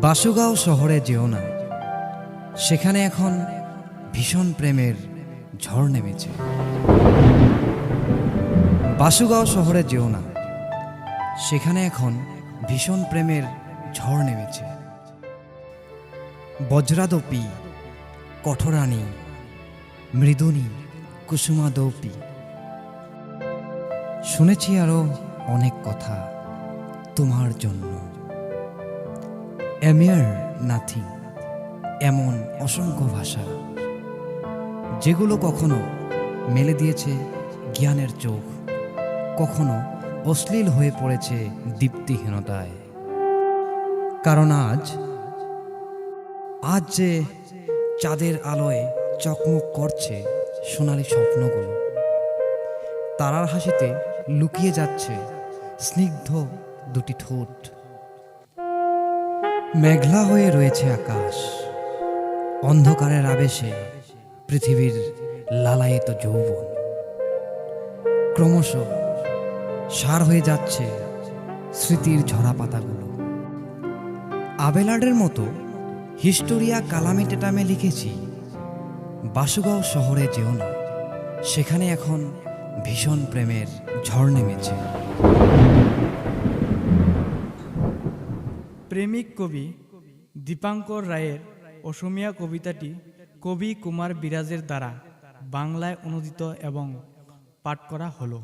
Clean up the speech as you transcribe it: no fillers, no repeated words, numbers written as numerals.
বাসুগাঁও শহরে যেও না, সেখানে এখন ভীষণ প্রেমের ঝড় নেমেছে। বাসুগাঁও শহরে যেও না, সেখানে এখন ভীষণ প্রেমের ঝড় নেমেছে। বজ্রাদপি কঠোরানি মৃদুনী কুসুমাদৌপি। শুনেছি আরো অনেক কথা তোমার জন্য। এমিয়ার নাথিং, এমন অসংখ্য ভাষা যেগুলো কখনো মেলে দিয়েছে জ্ঞানের চোখ, কখনো অশ্লীল হয়ে পড়েছে দীপ্তিহীনতায়। কারণ আজ যে চাঁদের আলোয় চকমক করছে সোনালি স্বপ্নগুলো, তারার হাসিতে লুকিয়ে যাচ্ছে স্নিগ্ধ দুটি ঠোঁট। মেঘলা হয়ে রয়েছে আকাশ, অন্ধকারের আবেশে পৃথিবীর লালায়িত যৌবন ক্রমশ সার হয়ে যাচ্ছে স্মৃতির ঝরা পাতাগুলো। আবেলার্ডের মতো হিস্টোরিয়া কালামে টেটামে লিখেছি, বাসুগাঁও শহরে যেও না, সেখানে এখন ভীষণ প্রেমের ঝড় নেমেছে। প্রেমিক কবি দীপাঙ্কর রায়ের অসমীয়া কবিতাটি কবি কুমার বিরাজের দ্বারা বাংলায় অনুদিত এবং পাঠ করা হলো।